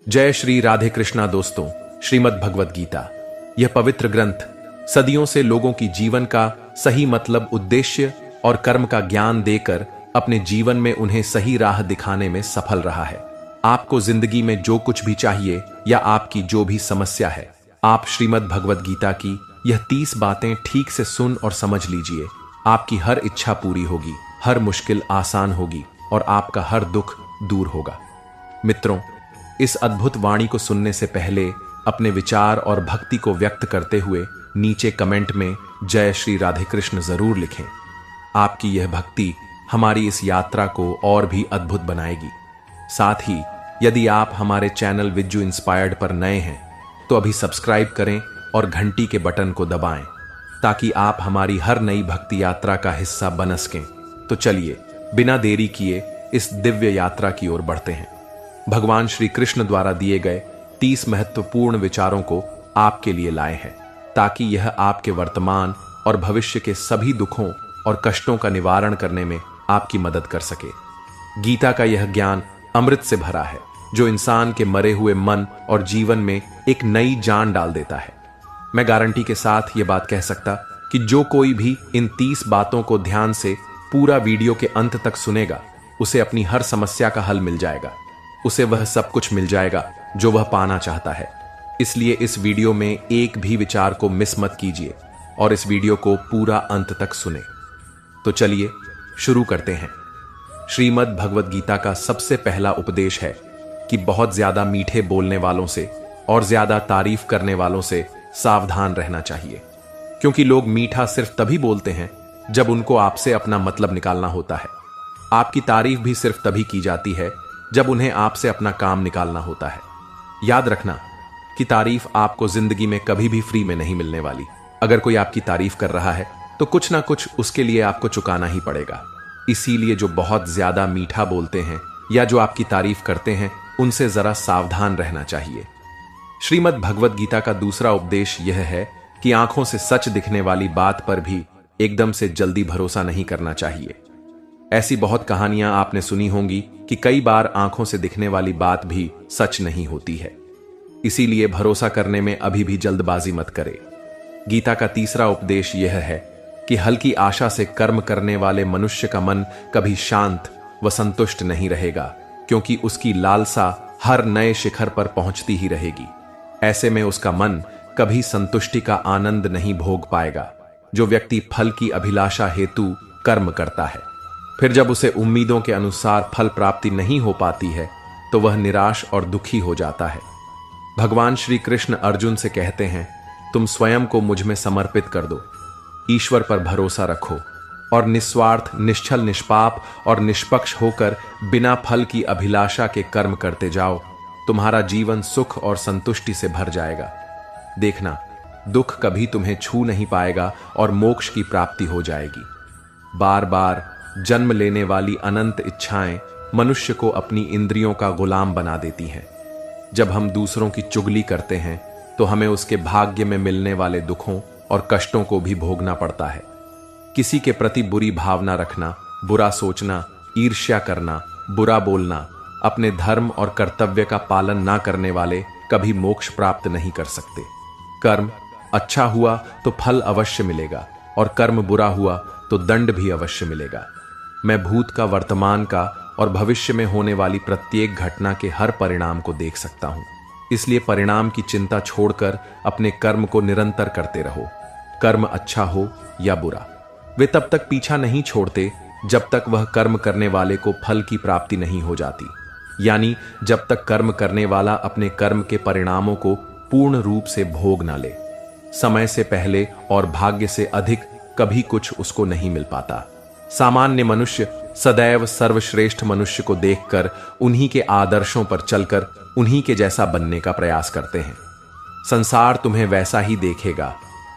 जय श्री राधे कृष्णा दोस्तों। श्रीमद् भगवद गीता यह पवित्र ग्रंथ सदियों से लोगों की जीवन का सही मतलब, उद्देश्य और कर्म का ज्ञान देकर अपने जीवन में उन्हें सही राह दिखाने में सफल रहा है। आपको जिंदगी में जो कुछ भी चाहिए या आपकी जो भी समस्या है, आप श्रीमद् भगवद गीता की यह 30 बातें ठीक से सुन और समझ लीजिए। आपकी हर इच्छा पूरी होगी, हर मुश्किल आसान होगी और आपका हर दुख दूर होगा। मित्रों, इस अद्भुत वाणी को सुनने से पहले अपने विचार और भक्ति को व्यक्त करते हुए नीचे कमेंट में जय श्री राधे कृष्ण जरूर लिखें। आपकी यह भक्ति हमारी इस यात्रा को और भी अद्भुत बनाएगी। साथ ही यदि आप हमारे चैनल विज्जू इंस्पायर्ड पर नए हैं तो अभी सब्सक्राइब करें और घंटी के बटन को दबाएं ताकि आप हमारी हर नई भक्ति यात्रा का हिस्सा बन सकें। तो चलिए बिना देरी किए इस दिव्य यात्रा की ओर बढ़ते हैं। भगवान श्री कृष्ण द्वारा दिए गए 30 महत्वपूर्ण विचारों को आपके लिए लाए हैं ताकि यह आपके वर्तमान और भविष्य के सभी दुखों और कष्टों का निवारण करने में आपकी मदद कर सके। गीता का यह ज्ञान अमृत से भरा है जो इंसान के मरे हुए मन और जीवन में एक नई जान डाल देता है। मैं गारंटी के साथ यह बात कह सकता कि जो कोई भी इन 30 बातों को ध्यान से पूरा वीडियो के अंत तक सुनेगा, उसे अपनी हर समस्या का हल मिल जाएगा। उसे वह सब कुछ मिल जाएगा जो वह पाना चाहता है। इसलिए इस वीडियो में एक भी विचार को मिस मत कीजिए और इस वीडियो को पूरा अंत तक सुने। तो चलिए शुरू करते हैं। श्रीमद् भगवद गीता का सबसे पहला उपदेश है कि बहुत ज्यादा मीठे बोलने वालों से और ज्यादा तारीफ करने वालों से सावधान रहना चाहिए, क्योंकि लोग मीठा सिर्फ तभी बोलते हैं जब उनको आपसे अपना मतलब निकालना होता है। आपकी तारीफ भी सिर्फ तभी की जाती है जब उन्हें आपसे अपना काम निकालना होता है। याद रखना कि तारीफ आपको जिंदगी में कभी भी फ्री में नहीं मिलने वाली। अगर कोई आपकी तारीफ कर रहा है तो कुछ ना कुछ उसके लिए आपको चुकाना ही पड़ेगा। इसीलिए जो बहुत ज्यादा मीठा बोलते हैं या जो आपकी तारीफ करते हैं, उनसे जरा सावधान रहना चाहिए। श्रीमद् भगवद गीता का दूसरा उपदेश यह है कि आंखों से सच दिखने वाली बात पर भी एकदम से जल्दी भरोसा नहीं करना चाहिए। ऐसी बहुत कहानियां आपने सुनी होंगी कि कई बार आंखों से दिखने वाली बात भी सच नहीं होती है। इसीलिए भरोसा करने में अभी भी जल्दबाजी मत करें। गीता का तीसरा उपदेश यह है कि हल्की आशा से कर्म करने वाले मनुष्य का मन कभी शांत व संतुष्ट नहीं रहेगा, क्योंकि उसकी लालसा हर नए शिखर पर पहुंचती ही रहेगी। ऐसे में उसका मन कभी संतुष्टि का आनंद नहीं भोग पाएगा। जो व्यक्ति फल की अभिलाषा हेतु कर्म करता है, फिर जब उसे उम्मीदों के अनुसार फल प्राप्ति नहीं हो पाती है तो वह निराश और दुखी हो जाता है। भगवान श्री कृष्ण अर्जुन से कहते हैं, तुम स्वयं को मुझ में समर्पित कर दो, ईश्वर पर भरोसा रखो और निस्वार्थ, निश्चल, निष्पाप और निष्पक्ष होकर बिना फल की अभिलाषा के कर्म करते जाओ। तुम्हारा जीवन सुख और संतुष्टि से भर जाएगा। देखना, दुख कभी तुम्हें छू नहीं पाएगा और मोक्ष की प्राप्ति हो जाएगी। बार बार जन्म लेने वाली अनंत इच्छाएं मनुष्य को अपनी इंद्रियों का गुलाम बना देती हैं। जब हम दूसरों की चुगली करते हैं तो हमें उसके भाग्य में मिलने वाले दुखों और कष्टों को भी भोगना पड़ता है। किसी के प्रति बुरी भावना रखना, बुरा सोचना, ईर्ष्या करना, बुरा बोलना, अपने धर्म और कर्तव्य का पालन ना करने वाले कभी मोक्ष प्राप्त नहीं कर सकते। कर्म अच्छा हुआ तो फल अवश्य मिलेगा और कर्म बुरा हुआ तो दंड भी अवश्य मिलेगा। मैं भूत का, वर्तमान का और भविष्य में होने वाली प्रत्येक घटना के हर परिणाम को देख सकता हूं। इसलिए परिणाम की चिंता छोड़कर अपने कर्म को निरंतर करते रहो। कर्म अच्छा हो या बुरा, वे तब तक पीछा नहीं छोड़ते जब तक वह कर्म करने वाले को फल की प्राप्ति नहीं हो जाती, यानी जब तक कर्म करने वाला अपने कर्म के परिणामों को पूर्ण रूप से भोग ना ले। समय से पहले और भाग्य से अधिक कभी कुछ उसको नहीं मिल पाता। सामान्य मनुष्य सदैव सर्वश्रेष्ठ मनुष्य को देखकर उन्हीं के आदर्शों पर चलकर उन्हीं के जैसा बनने का प्रयास करते हैं। संसार तुम्हें वैसा ही देखेगा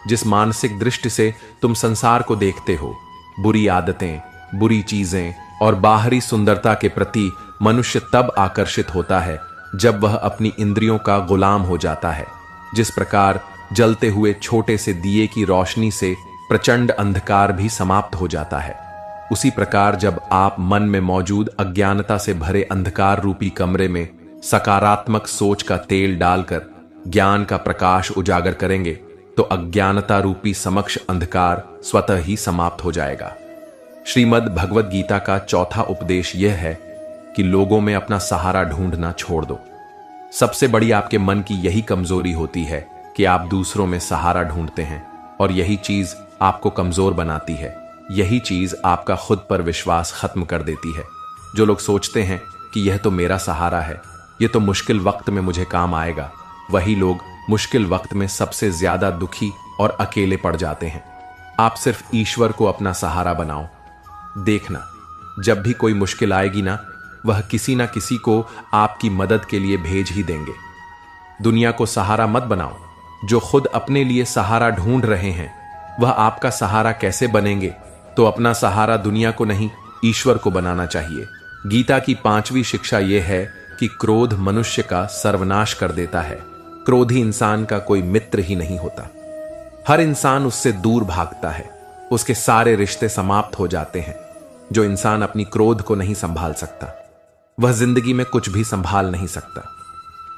जिस मानसिक दृष्टि से तुम संसार को देखते हो। बुरी आदतें, बुरी चीजें और बाहरी सुंदरता के प्रति मनुष्य तब आकर्षित होता है जब वह अपनी इंद्रियों का गुलाम हो जाता है। जिस प्रकार जलते हुए छोटे से दिए की रोशनी से प्रचंड अंधकार भी समाप्त हो जाता है, उसी प्रकार जब आप मन में मौजूद अज्ञानता से भरे अंधकार रूपी कमरे में सकारात्मक सोच का तेल डालकर ज्ञान का प्रकाश उजागर करेंगे तो अज्ञानता रूपी समक्ष अंधकार स्वतः ही समाप्त हो जाएगा। श्रीमद् भगवद गीता का चौथा उपदेश यह है कि लोगों में अपना सहारा ढूंढना छोड़ दो। सबसे बड़ी आपके मन की यही कमजोरी होती है कि आप दूसरों में सहारा ढूंढते हैं, और यही चीज आपको कमजोर बनाती है। यही चीज आपका खुद पर विश्वास खत्म कर देती है। जो लोग सोचते हैं कि यह तो मेरा सहारा है, यह तो मुश्किल वक्त में मुझे काम आएगा, वही लोग मुश्किल वक्त में सबसे ज्यादा दुखी और अकेले पड़ जाते हैं। आप सिर्फ ईश्वर को अपना सहारा बनाओ। देखना, जब भी कोई मुश्किल आएगी ना, वह किसी ना किसी को आपकी मदद के लिए भेज ही देंगे। दुनिया को सहारा मत बनाओ। जो खुद अपने लिए सहारा ढूंढ रहे हैं, वह आपका सहारा कैसे बनेंगे? तो अपना सहारा दुनिया को नहीं, ईश्वर को बनाना चाहिए। गीता की 5वीं शिक्षा यह है कि क्रोध मनुष्य का सर्वनाश कर देता है। क्रोधी इंसान का कोई मित्र ही नहीं होता। हर इंसान उससे दूर भागता है। उसके सारे रिश्ते समाप्त हो जाते हैं। जो इंसान अपनी क्रोध को नहीं संभाल सकता, वह जिंदगी में कुछ भी संभाल नहीं सकता।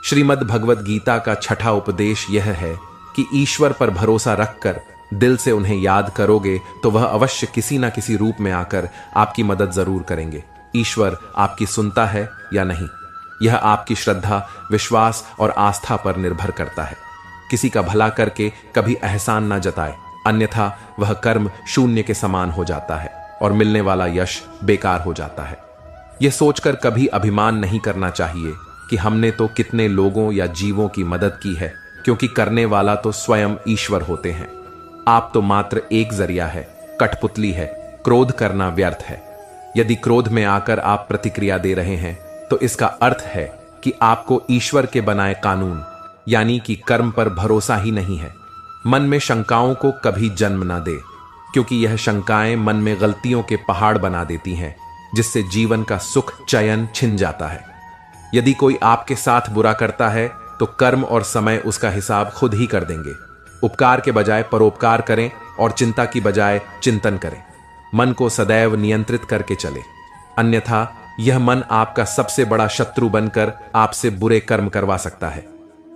श्रीमद् भगवद गीता का छठा उपदेश यह है कि ईश्वर पर भरोसा रखकर दिल से उन्हें याद करोगे तो वह अवश्य किसी ना किसी रूप में आकर आपकी मदद जरूर करेंगे। ईश्वर आपकी सुनता है या नहीं, यह आपकी श्रद्धा, विश्वास और आस्था पर निर्भर करता है। किसी का भला करके कभी एहसान ना जताए, अन्यथा वह कर्म शून्य के समान हो जाता है और मिलने वाला यश बेकार हो जाता है। यह सोचकर कभी अभिमान नहीं करना चाहिए कि हमने तो कितने लोगों या जीवों की मदद की है, क्योंकि करने वाला तो स्वयं ईश्वर होते हैं। आप तो मात्र एक जरिया है, कठपुतली है। क्रोध करना व्यर्थ है। यदि क्रोध में आकर आप प्रतिक्रिया दे रहे हैं तो इसका अर्थ है कि आपको ईश्वर के बनाए कानून यानी कि कर्म पर भरोसा ही नहीं है। मन में शंकाओं को कभी जन्म ना दे, क्योंकि यह शंकाएं मन में गलतियों के पहाड़ बना देती हैं, जिससे जीवन का सुख चयन छिन जाता है। यदि कोई आपके साथ बुरा करता है तो कर्म और समय उसका हिसाब खुद ही कर देंगे। उपकार के बजाय परोपकार करें और चिंता की बजाय चिंतन करें। मन को सदैव नियंत्रित करके चले, अन्यथा यह मन आपका सबसे बड़ा शत्रु बनकर आपसे बुरे कर्म करवा सकता है।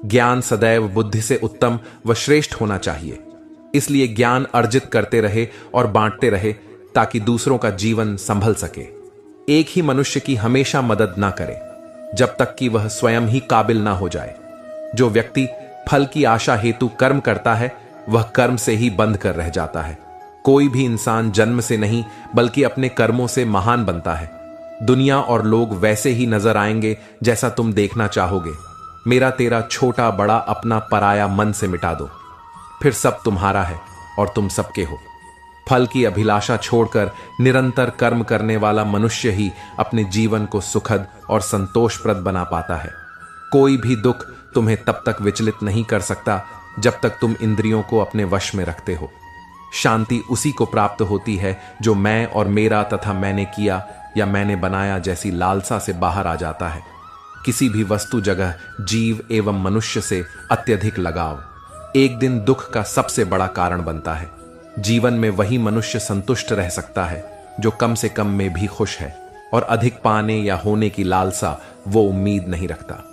ज्ञान सदैव बुद्धि से उत्तम व श्रेष्ठ होना चाहिए। इसलिए ज्ञान अर्जित करते रहे और बांटते रहे ताकि दूसरों का जीवन संभल सके। एक ही मनुष्य की हमेशा मदद ना करे जब तक कि वह स्वयं ही काबिल ना हो जाए। जो व्यक्ति फल की आशा हेतु कर्म करता है, वह कर्म से ही बंध कर रह जाता है। कोई भी इंसान जन्म से नहीं बल्कि अपने कर्मों से महान बनता है। दुनिया और लोग वैसे ही नजर आएंगे जैसा तुम देखना चाहोगे। मेरा तेरा छोटा बड़ा अपना पराया मन से मिटा दो, फिर सब तुम्हारा है और तुम सबके हो। फल की अभिलाषा छोड़कर निरंतर कर्म करने वाला मनुष्य ही अपने जीवन को सुखद और संतोषप्रद बना पाता है। कोई भी दुख तुम्हें तब तक विचलित नहीं कर सकता जब तक तुम इंद्रियों को अपने वश में रखते हो। शांति उसी को प्राप्त होती है जो मैं और मेरा तथा मैंने किया या मैंने बनाया जैसी लालसा से बाहर आ जाता है। किसी भी वस्तु, जगह, जीव एवं मनुष्य से अत्यधिक लगाव एक दिन दुख का सबसे बड़ा कारण बनता है। जीवन में वही मनुष्य संतुष्ट रह सकता है जो कम से कम में भी खुश है और अधिक पाने या होने की लालसा वो उम्मीद नहीं रखता।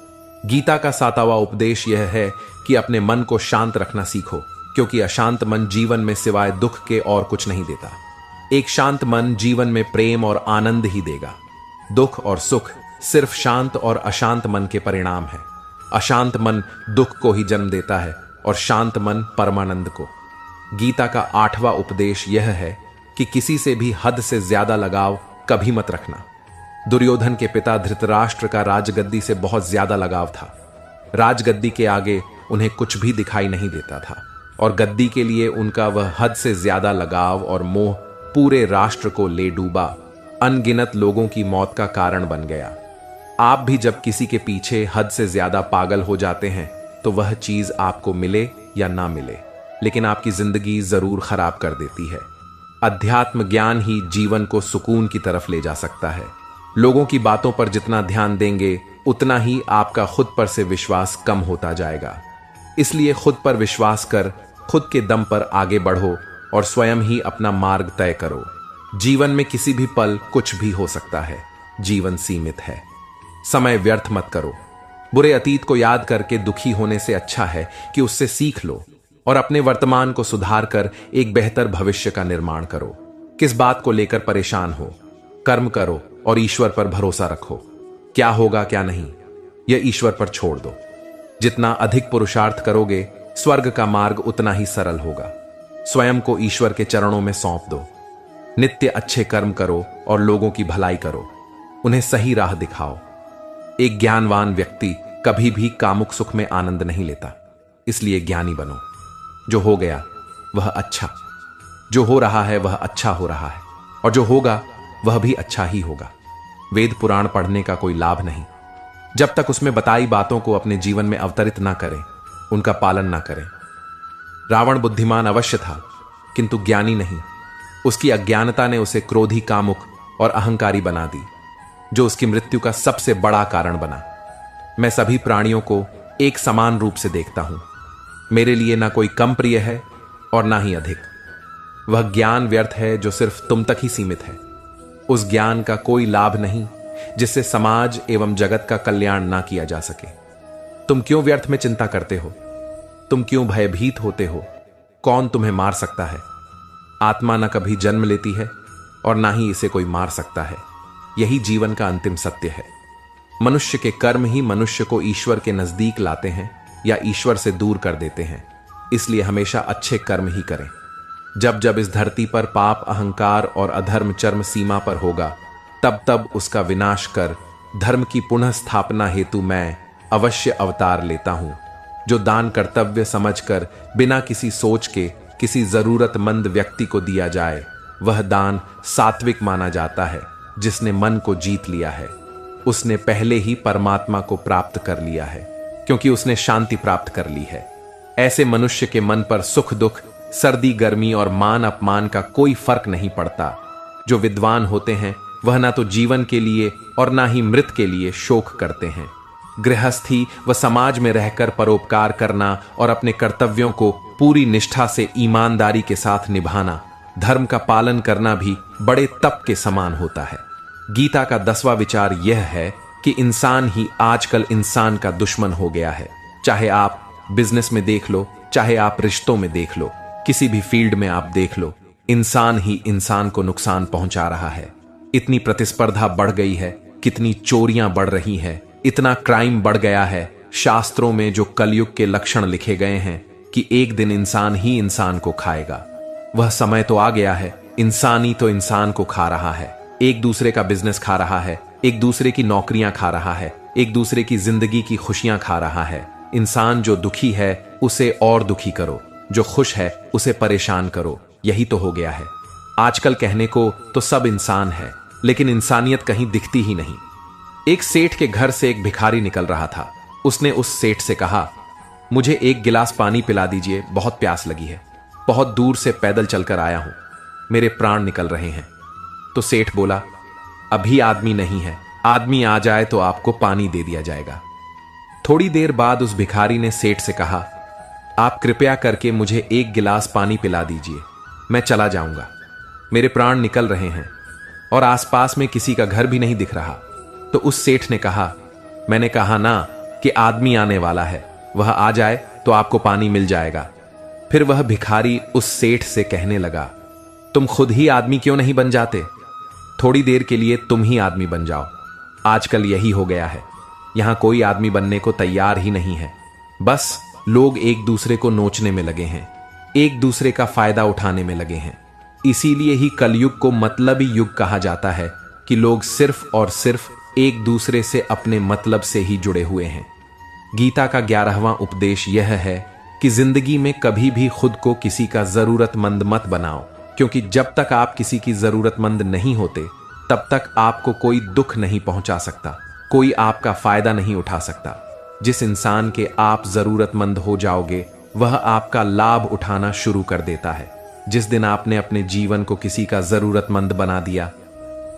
गीता का 7वां उपदेश यह है कि अपने मन को शांत रखना सीखो, क्योंकि अशांत मन जीवन में सिवाय दुख के और कुछ नहीं देता। एक शांत मन जीवन में प्रेम और आनंद ही देगा। दुख और सुख सिर्फ शांत और अशांत मन के परिणाम है। अशांत मन दुख को ही जन्म देता है और शांत मन परमानंद को। गीता का 8वां उपदेश यह है कि किसी से भी हद से ज्यादा लगाव कभी मत रखना। दुर्योधन के पिता धृतराष्ट्र का राजगद्दी से बहुत ज्यादा लगाव था। राजगद्दी के आगे उन्हें कुछ भी दिखाई नहीं देता था और गद्दी के लिए उनका वह हद से ज्यादा लगाव और मोह पूरे राष्ट्र को ले डूबा, अनगिनत लोगों की मौत का कारण बन गया। आप भी जब किसी के पीछे हद से ज्यादा पागल हो जाते हैं तो वह चीज आपको मिले या ना मिले, लेकिन आपकी जिंदगी जरूर खराब कर देती है। अध्यात्म ज्ञान ही जीवन को सुकून की तरफ ले जा सकता है। लोगों की बातों पर जितना ध्यान देंगे उतना ही आपका खुद पर से विश्वास कम होता जाएगा। इसलिए खुद पर विश्वास कर खुद के दम पर आगे बढ़ो और स्वयं ही अपना मार्ग तय करो। जीवन में किसी भी पल कुछ भी हो सकता है। जीवन सीमित है। समय व्यर्थ मत करो। बुरे अतीत को याद करके दुखी होने से अच्छा है कि उससे सीख लो और अपने वर्तमान को सुधार कर एक बेहतर भविष्य का निर्माण करो। किस बात को लेकर परेशान हो? कर्म करो और ईश्वर पर भरोसा रखो। क्या होगा क्या नहीं, यह ईश्वर पर छोड़ दो। जितना अधिक पुरुषार्थ करोगे, स्वर्ग का मार्ग उतना ही सरल होगा। स्वयं को ईश्वर के चरणों में सौंप दो। नित्य अच्छे कर्म करो और लोगों की भलाई करो, उन्हें सही राह दिखाओ। एक ज्ञानवान व्यक्ति कभी भी कामुक सुख में आनंद नहीं लेता, इसलिए ज्ञानी बनो। जो हो गया वह अच्छा, जो हो रहा है वह अच्छा हो रहा है, और जो होगा वह भी अच्छा ही होगा। वेद पुराण पढ़ने का कोई लाभ नहीं जब तक उसमें बताई बातों को अपने जीवन में अवतरित ना करें, उनका पालन ना करें। रावण बुद्धिमान अवश्य था, किंतु ज्ञानी नहीं। उसकी अज्ञानता ने उसे क्रोधी, कामुक और अहंकारी बना दी, जो उसकी मृत्यु का सबसे बड़ा कारण बना। मैं सभी प्राणियों को एक समान रूप से देखता हूं। मेरे लिए ना कोई कम प्रिय है और ना ही अधिक। वह ज्ञान व्यर्थ है जो सिर्फ तुम तक ही सीमित है। उस ज्ञान का कोई लाभ नहीं जिससे समाज एवं जगत का कल्याण ना किया जा सके। तुम क्यों व्यर्थ में चिंता करते हो? तुम क्यों भयभीत होते हो? कौन तुम्हें मार सकता है? आत्मा न कभी जन्म लेती है और ना ही इसे कोई मार सकता है। यही जीवन का अंतिम सत्य है। मनुष्य के कर्म ही मनुष्य को ईश्वर के नजदीक लाते हैं या ईश्वर से दूर कर देते हैं। इसलिए हमेशा अच्छे कर्म ही करें। जब जब इस धरती पर पाप, अहंकार और अधर्म चरम सीमा पर होगा, तब तब उसका विनाश कर धर्म की पुनः स्थापना हेतु मैं अवश्य अवतार लेता हूं। जो दान कर्तव्य समझकर बिना किसी सोच के किसी जरूरतमंद व्यक्ति को दिया जाए, वह दान सात्विक माना जाता है। जिसने मन को जीत लिया है, उसने पहले ही परमात्मा को प्राप्त कर लिया है, क्योंकि उसने शांति प्राप्त कर ली है। ऐसे मनुष्य के मन पर सुख दुख, सर्दी गर्मी और मान अपमान का कोई फर्क नहीं पड़ता। जो विद्वान होते हैं वह ना तो जीवन के लिए और ना ही मृत के लिए शोक करते हैं। गृहस्थी व समाज में रहकर परोपकार करना और अपने कर्तव्यों को पूरी निष्ठा से ईमानदारी के साथ निभाना, धर्म का पालन करना भी बड़े तप के समान होता है। गीता का 10वां विचार यह है कि इंसान ही आजकल इंसान का दुश्मन हो गया है। चाहे आप बिजनेस में देख लो, चाहे आप रिश्तों में देख लो, किसी भी फील्ड में आप देख लो, इंसान ही इंसान को नुकसान पहुंचा रहा है। इतनी प्रतिस्पर्धा बढ़ गई है, कितनी चोरियां बढ़ रही हैं, इतना क्राइम बढ़ गया है। शास्त्रों में जो कलयुग के लक्षण लिखे गए हैं कि एक दिन इंसान ही इंसान को खाएगा, वह समय तो आ गया है। इंसान ही तो इंसान को खा रहा है, एक दूसरे का बिजनेस खा रहा है, एक दूसरे की नौकरियां खा रहा है, एक दूसरे की जिंदगी की खुशियां खा रहा है। इंसान जो दुखी है उसे और दुखी करो, जो खुश है उसे परेशान करो। यही तो हो गया है। आजकल कहने को तो सब इंसान है, लेकिन इंसानियत कहीं दिखती ही नहीं। एक सेठ के घर से एक भिखारी निकल रहा था। उसने उस सेठ से कहा, मुझे एक गिलास पानी पिला दीजिए, बहुत प्यास लगी है। बहुत दूर से पैदल चलकर आया हूं, मेरे प्राण निकल रहे हैं। तो सेठ बोला, अभी आदमी नहीं है, आदमी आ जाए तो आपको पानी दे दिया जाएगा। थोड़ी देर बाद उस भिखारी ने सेठ से कहा, आप कृपया करके मुझे एक गिलास पानी पिला दीजिए, मैं चला जाऊंगा, मेरे प्राण निकल रहे हैं और आसपास में किसी का घर भी नहीं दिख रहा। तो उस सेठ ने कहा, मैंने कहा ना कि आदमी आने वाला है, वह आ जाए तो आपको पानी मिल जाएगा। फिर वह भिखारी उस सेठ से कहने लगा, तुम खुद ही आदमी क्यों नहीं बन जाते? थोड़ी देर के लिए तुम ही आदमी बन जाओ। आजकल यही हो गया है, यहां कोई आदमी बनने को तैयार ही नहीं है। बस लोग एक दूसरे को नोचने में लगे हैं, एक दूसरे का फायदा उठाने में लगे हैं। इसीलिए ही कलयुग को मतलबी युग कहा जाता है कि लोग सिर्फ और सिर्फ एक दूसरे से अपने मतलब से ही जुड़े हुए हैं। गीता का 11वां उपदेश यह है कि जिंदगी में कभी भी खुद को किसी का जरूरतमंद मत बनाओ, क्योंकि जब तक आप किसी की जरूरतमंद नहीं होते, तब तक आपको कोई दुख नहीं पहुंचा सकता, कोई आपका फायदा नहीं उठा सकता। जिस इंसान के आप जरूरतमंद हो जाओगे, वह आपका लाभ उठाना शुरू कर देता है। जिस दिन आपने अपने जीवन को किसी का जरूरतमंद बना दिया,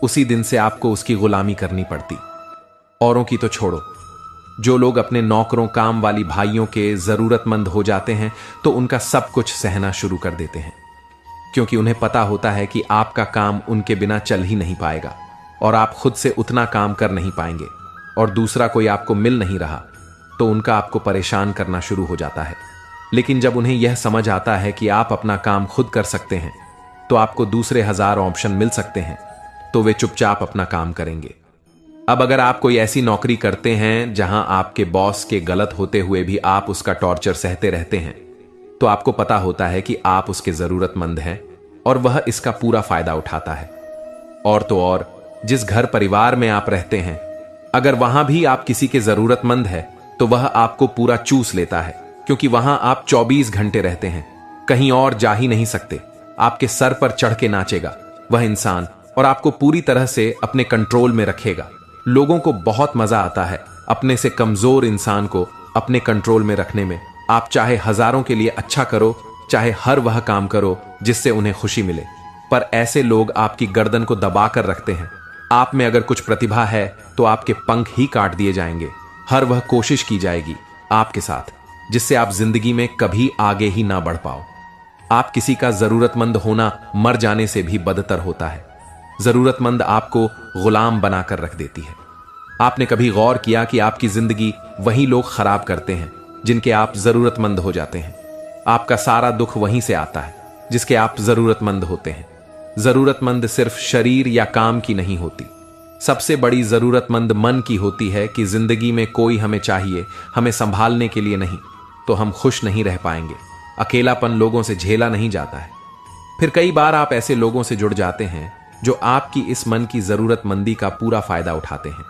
उसी दिन से आपको उसकी गुलामी करनी पड़ती। औरों की तो छोड़ो, जो लोग अपने नौकरों काम वाली भाइयों के जरूरतमंद हो जाते हैं, तो उनका सब कुछ सहना शुरू कर देते हैं, क्योंकि उन्हें पता होता है कि आपका काम उनके बिना चल ही नहीं पाएगा और आप खुद से उतना काम कर नहीं पाएंगे और दूसरा कोई आपको मिल नहीं रहा, तो उनका आपको परेशान करना शुरू हो जाता है। लेकिन जब उन्हें यह समझ आता है कि आप अपना काम खुद कर सकते हैं, तो आपको दूसरे 1000 ऑप्शन मिल सकते हैं, तो वे चुपचाप अपना काम करेंगे। अब अगर आप कोई ऐसी नौकरी करते हैं जहां आपके बॉस के गलत होते हुए भी आप उसका टॉर्चर सहते रहते हैं, तो आपको पता होता है कि आप उसके जरूरतमंद हैं और वह इसका पूरा फायदा उठाता है। और तो और, जिस घर परिवार में आप रहते हैं, अगर वहां भी आप किसी के जरूरतमंद है, तो वह आपको पूरा चूस लेता है, क्योंकि वहां आप 24 घंटे रहते हैं, कहीं और जा ही नहीं सकते। आपके सर पर चढ़ के नाचेगा वह इंसान और आपको पूरी तरह से अपने कंट्रोल में रखेगा। लोगों को बहुत मजा आता है अपने से कमजोर इंसान को अपने कंट्रोल में रखने में। आप चाहे हजारों के लिए अच्छा करो, चाहे हर वह काम करो जिससे उन्हें खुशी मिले, पर ऐसे लोग आपकी गर्दन को दबा कर रखते हैं। आप में अगर कुछ प्रतिभा है तो आपके पंख ही काट दिए जाएंगे। हर वह कोशिश की जाएगी आपके साथ जिससे आप जिंदगी में कभी आगे ही ना बढ़ पाओ। आप किसी का जरूरतमंद होना मर जाने से भी बदतर होता है। जरूरतमंद आपको गुलाम बनाकर रख देती है। आपने कभी गौर किया कि आपकी जिंदगी वही लोग खराब करते हैं जिनके आप जरूरतमंद हो जाते हैं। आपका सारा दुख वहीं से आता है जिसके आप जरूरतमंद होते हैं। जरूरतमंद सिर्फ शरीर या काम की नहीं होती, सबसे बड़ी जरूरतमंद मन की होती है कि जिंदगी में कोई हमें चाहिए, हमें संभालने के लिए नहीं, तो हम खुश नहीं रह पाएंगे। अकेलापन लोगों से झेला नहीं जाता है। फिर कई बार आप ऐसे लोगों से जुड़ जाते हैं जो आपकी इस मन की जरूरतमंदी का पूरा फायदा उठाते हैं।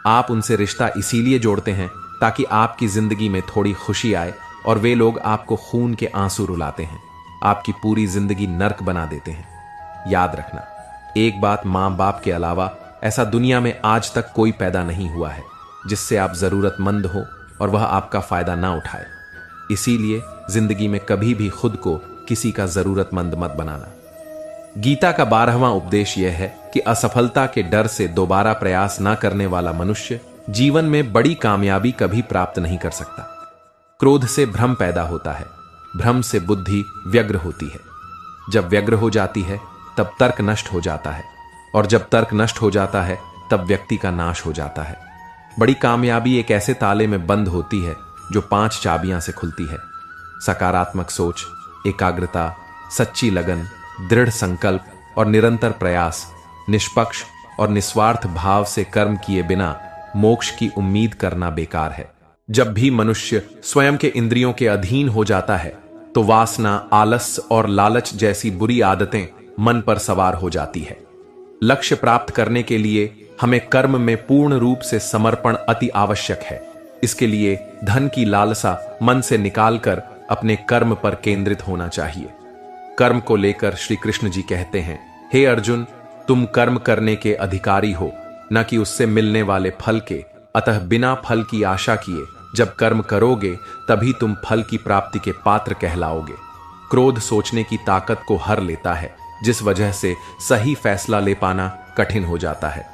आप उनसे रिश्ता इसीलिए जोड़ते हैं ताकि आपकी जिंदगी में थोड़ी खुशी आए, और वे लोग आपको खून के आंसू रुलाते हैं, आपकी पूरी जिंदगी नर्क बना देते हैं। याद रखना, एक बात, मां बाप के अलावा ऐसा दुनिया में आज तक कोई पैदा नहीं हुआ है जिससे आप जरूरतमंद हो और वह आपका फायदा ना उठाए। इसीलिए जिंदगी में कभी भी खुद को किसी का जरूरतमंद मत बनाना। गीता का 12वां उपदेश यह है कि असफलता के डर से दोबारा प्रयास ना करने वाला मनुष्य जीवन में बड़ी कामयाबी कभी प्राप्त नहीं कर सकता। क्रोध से भ्रम पैदा होता है, भ्रम से बुद्धि व्यग्र होती है। जब व्यग्र हो जाती है तब तर्क नष्ट हो जाता है, और जब तर्क नष्ट हो जाता है तब व्यक्ति का नाश हो जाता है। बड़ी कामयाबी एक ऐसे ताले में बंद होती है जो 5 चाबियां से खुलती है: सकारात्मक सोच, एकाग्रता, सच्ची लगन, दृढ़ संकल्प और निरंतर प्रयास। निष्पक्ष और निस्वार्थ भाव से कर्म किए बिना मोक्ष की उम्मीद करना बेकार है। जब भी मनुष्य स्वयं के इंद्रियों के अधीन हो जाता है तो वासना, आलस और लालच जैसी बुरी आदतें मन पर सवार हो जाती है। लक्ष्य प्राप्त करने के लिए हमें कर्म में पूर्ण रूप से समर्पण अति आवश्यक है। इसके लिए धन की लालसा मन से निकालकर अपने कर्म पर केंद्रित होना चाहिए। कर्म को लेकर श्री कृष्ण जी कहते हैं, हे अर्जुन, तुम कर्म करने के अधिकारी हो, न कि उससे मिलने वाले फल के। अतः बिना फल की आशा किए जब कर्म करोगे तभी तुम फल की प्राप्ति के पात्र कहलाओगे। क्रोध सोचने की ताकत को हर लेता है, जिस वजह से सही फैसला ले पाना कठिन हो जाता है।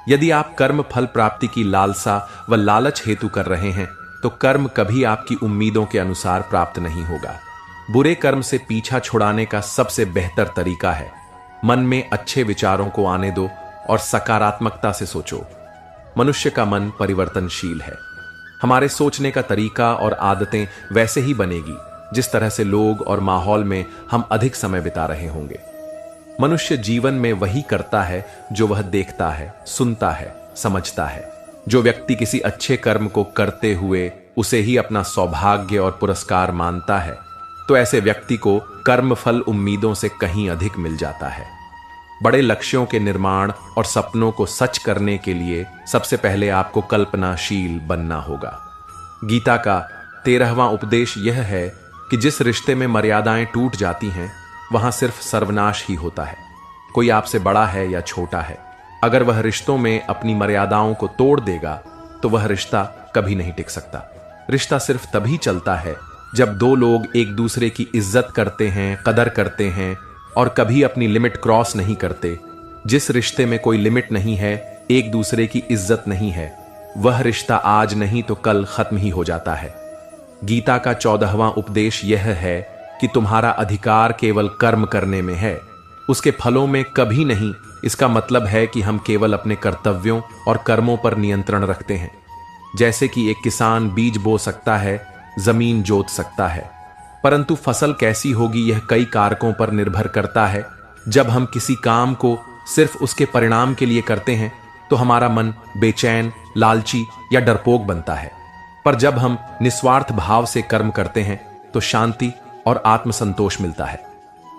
यदि आप कर्म फल प्राप्ति की लालसा व लालच हेतु कर रहे हैं तो कर्म कभी आपकी उम्मीदों के अनुसार प्राप्त नहीं होगा। बुरे कर्म से पीछा छुड़ाने का सबसे बेहतर तरीका है मन में अच्छे विचारों को आने दो और सकारात्मकता से सोचो। मनुष्य का मन परिवर्तनशील है। हमारे सोचने का तरीका और आदतें वैसे ही बनेगी जिस तरह से लोग और माहौल में हम अधिक समय बिता रहे होंगे। मनुष्य जीवन में वही करता है जो वह देखता है, सुनता है, समझता है। जो व्यक्ति किसी अच्छे कर्म को करते हुए उसे ही अपना सौभाग्य और पुरस्कार मानता है, तो ऐसे व्यक्ति को कर्मफल उम्मीदों से कहीं अधिक मिल जाता है। बड़े लक्ष्यों के निर्माण और सपनों को सच करने के लिए सबसे पहले आपको कल्पनाशील बनना होगा। गीता का 13वां उपदेश यह है कि जिस रिश्ते में मर्यादाएं टूट जाती हैं वहां सिर्फ सर्वनाश ही होता है। कोई आपसे बड़ा है या छोटा है, अगर वह रिश्तों में अपनी मर्यादाओं को तोड़ देगा तो वह रिश्ता कभी नहीं टिक सकता। रिश्ता सिर्फ तभी चलता है जब दो लोग एक दूसरे की इज्जत करते हैं, कदर करते हैं और कभी अपनी लिमिट क्रॉस नहीं करते। जिस रिश्ते में कोई लिमिट नहीं है, एक दूसरे की इज्जत नहीं है, वह रिश्ता आज नहीं तो कल खत्म ही हो जाता है। गीता का 14वां उपदेश यह है कि तुम्हारा अधिकार केवल कर्म करने में है, उसके फलों में कभी नहीं। इसका मतलब है कि हम केवल अपने कर्तव्यों और कर्मों पर नियंत्रण रखते हैं। जैसे कि एक किसान बीज बो सकता है, जमीन जोत सकता है, परंतु फसल कैसी होगी यह कई कारकों पर निर्भर करता है। जब हम किसी काम को सिर्फ उसके परिणाम के लिए करते हैं तो हमारा मन बेचैन, लालची या डरपोक बनता है। पर जब हम निस्वार्थ भाव से कर्म करते हैं तो शांति और आत्मसंतोष मिलता है।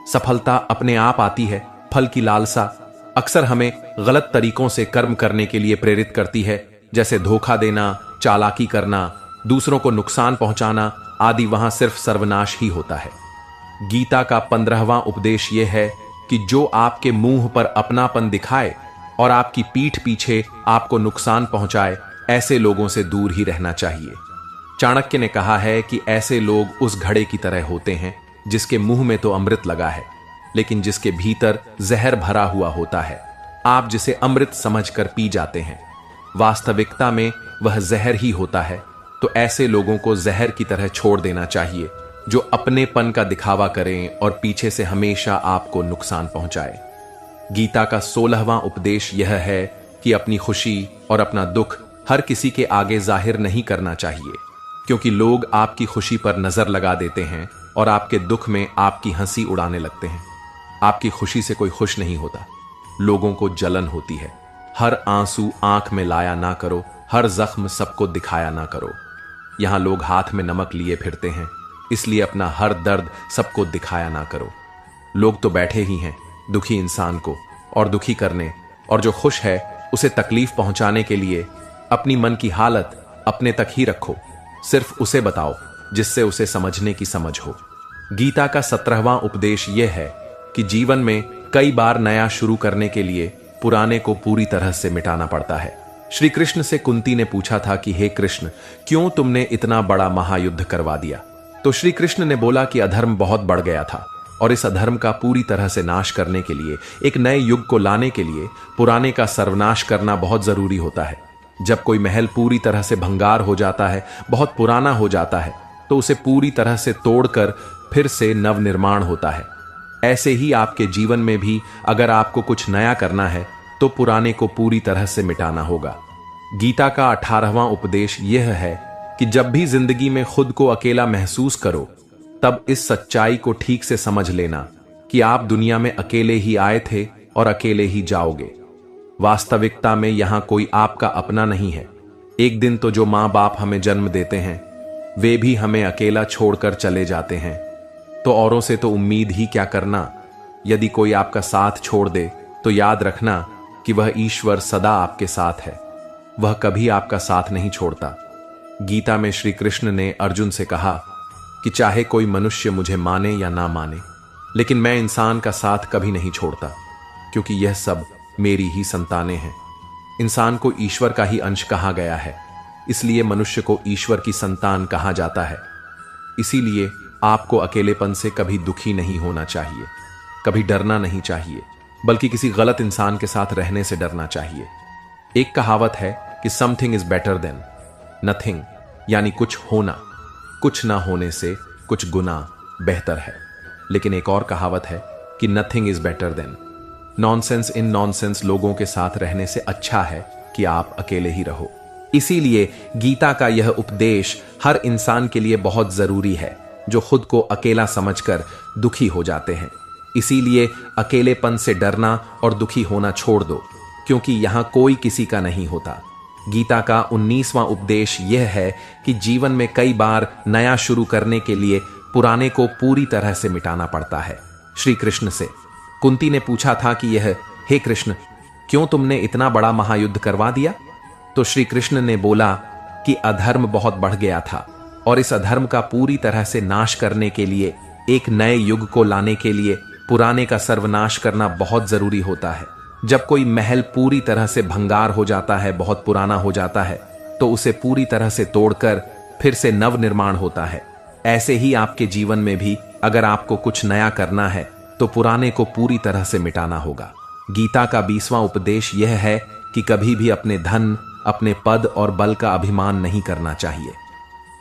सफलता अपने आप आती है, फल की लालसा अक्सर हमें गलत तरीकों से कर्म करने के लिए प्रेरित करती है, जैसे धोखा देना, चालाकी करना, दूसरों को नुकसान पहुंचाना आदि। वहां सिर्फ सर्वनाश ही होता है। गीता का 15वां उपदेश यह है कि जो आपके मुंह पर अपनापन दिखाए और आपकी पीठ पीछे आपको नुकसान पहुंचाए, ऐसे लोगों से दूर ही रहना चाहिए। चाणक्य ने कहा है कि ऐसे लोग उस घड़े की तरह होते हैं जिसके मुंह में तो अमृत लगा है, लेकिन जिसके भीतर जहर भरा हुआ होता है। आप जिसे अमृत समझकर पी जाते हैं, वास्तविकता में वह जहर ही होता है। तो ऐसे लोगों को जहर की तरह छोड़ देना चाहिए जो अपनेपन का दिखावा करें और पीछे से हमेशा आपको नुकसान पहुंचाए। गीता का 16वां उपदेश यह है कि अपनी खुशी और अपना दुख हर किसी के आगे जाहिर नहीं करना चाहिए, क्योंकि लोग आपकी खुशी पर नजर लगा देते हैं और आपके दुख में आपकी हंसी उड़ाने लगते हैं। आपकी खुशी से कोई खुश नहीं होता, लोगों को जलन होती है। हर आंसू आंख में लाया ना करो, हर जख्म सबको दिखाया ना करो। यहां लोग हाथ में नमक लिए फिरते हैं, इसलिए अपना हर दर्द सबको दिखाया ना करो। लोग तो बैठे ही हैं दुखी इंसान को और दुखी करने, और जो खुश है उसे तकलीफ पहुंचाने के लिए। अपनी मन की हालत अपने तक ही रखो, सिर्फ उसे बताओ जिससे उसे समझने की समझ हो। गीता का 17वां उपदेश यह है कि जीवन में कई बार नया शुरू करने के लिए पुराने को पूरी तरह से मिटाना पड़ता है। श्री कृष्ण से कुंती ने पूछा था कि हे कृष्ण, क्यों तुमने इतना बड़ा महायुद्ध करवा दिया? तो श्री कृष्ण ने बोला कि अधर्म बहुत बढ़ गया था और इस अधर्म का पूरी तरह से नाश करने के लिए, एक नए युग को लाने के लिए पुराने का सर्वनाश करना बहुत जरूरी होता है। जब कोई महल पूरी तरह से भंगार हो जाता है, बहुत पुराना हो जाता है, तो उसे पूरी तरह से तोड़कर फिर से नवनिर्माण होता है। ऐसे ही आपके जीवन में भी अगर आपको कुछ नया करना है तो पुराने को पूरी तरह से मिटाना होगा। गीता का 18वां उपदेश यह है कि जब भी जिंदगी में खुद को अकेला महसूस करो, तब इस सच्चाई को ठीक से समझ लेना कि आप दुनिया में अकेले ही आए थे और अकेले ही जाओगे। वास्तविकता में यहां कोई आपका अपना नहीं है। एक दिन तो जो मां बाप हमें जन्म देते हैं वे भी हमें अकेला छोड़कर चले जाते हैं, तो औरों से तो उम्मीद ही क्या करना। यदि कोई आपका साथ छोड़ दे तो याद रखना कि वह ईश्वर सदा आपके साथ है, वह कभी आपका साथ नहीं छोड़ता। गीता में श्री कृष्ण ने अर्जुन से कहा कि चाहे कोई मनुष्य मुझे माने या ना माने, लेकिन मैं इंसान का साथ कभी नहीं छोड़ता, क्योंकि यह सब मेरी ही संतानें हैं। इंसान को ईश्वर का ही अंश कहा गया है, इसलिए मनुष्य को ईश्वर की संतान कहा जाता है। इसीलिए आपको अकेलेपन से कभी दुखी नहीं होना चाहिए, कभी डरना नहीं चाहिए, बल्कि किसी गलत इंसान के साथ रहने से डरना चाहिए। एक कहावत है कि something is better than nothing, यानी कुछ होना कुछ ना होने से कुछ गुना बेहतर है। लेकिन एक और कहावत है कि nothing is better than nonsense in nonsense लोगों के साथ रहने से अच्छा है कि आप अकेले ही रहो। इसीलिए गीता का यह उपदेश हर इंसान के लिए बहुत जरूरी है जो खुद को अकेला समझकर दुखी हो जाते हैं। इसीलिए अकेलेपन से डरना और दुखी होना छोड़ दो, क्योंकि यहां कोई किसी का नहीं होता। गीता का 19वां उपदेश यह है कि जीवन में कई बार नया शुरू करने के लिए पुराने को पूरी तरह से मिटाना पड़ता है। श्री कृष्ण से कुंती ने पूछा था कि यह हे कृष्ण, क्यों तुमने इतना बड़ा महायुद्ध करवा दिया? तो श्री कृष्ण ने बोला कि अधर्म बहुत बढ़ गया था और इस अधर्म का पूरी तरह से नाश करने के लिए, एक नए युग को लाने के लिए पुराने का सर्वनाश करना बहुत जरूरी होता है। जब कोई महल पूरी तरह से भंगार हो जाता है, बहुत पुराना हो जाता है, तो उसे पूरी तरह से तोड़कर फिर से नव निर्माण होता है। ऐसे ही आपके जीवन में भी अगर आपको कुछ नया करना है तो पुराने को पूरी तरह से मिटाना होगा। गीता का 20वां उपदेश यह है कि कभी भी अपने धन, अपने पद और बल का अभिमान नहीं करना चाहिए।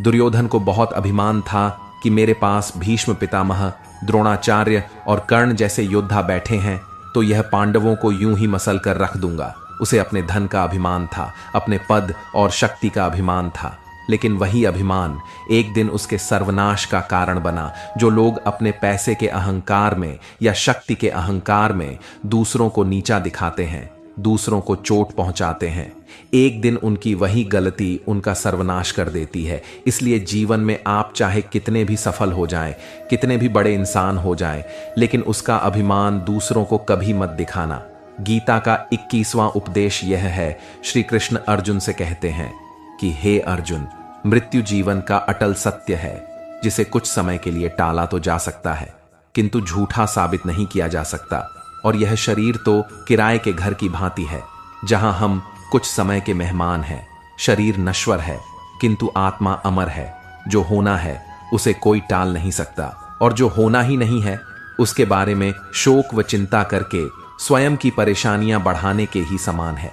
दुर्योधन को बहुत अभिमान था कि मेरे पास भीष्म पितामह, द्रोणाचार्य और कर्ण जैसे योद्धा बैठे हैं, तो यह पांडवों को यूं ही मसल कर रख दूंगा। उसे अपने धन का अभिमान था, अपने पद और शक्ति का अभिमान था। लेकिन वही अभिमान एक दिन उसके सर्वनाश का कारण बना। जो लोग अपने पैसे के अहंकार में या शक्ति के अहंकार में दूसरों को नीचा दिखाते हैं, दूसरों को चोट पहुंचाते हैं, एक दिन उनकी वही गलती उनका सर्वनाश कर देती है। इसलिए जीवन में आप चाहे कितने भी सफल हो जाएं, कितने भी बड़े इंसान हो जाएं, लेकिन उसका अभिमान दूसरों को कभी मत दिखाना। गीता का 21वां उपदेश यह है। श्री कृष्ण अर्जुन से कहते हैं कि हे अर्जुन, मृत्यु जीवन का अटल सत्य है, जिसे कुछ समय के लिए टाला तो जा सकता है, किंतु झूठा साबित नहीं किया जा सकता। और यह शरीर तो किराए के घर की भांति है, जहां हम कुछ समय के मेहमान हैं। शरीर नश्वर है, किंतु आत्मा अमर है। जो होना है उसे कोई टाल नहीं सकता, और जो होना ही नहीं है उसके बारे में शोक व चिंता करके स्वयं की परेशानियां बढ़ाने के ही समान है।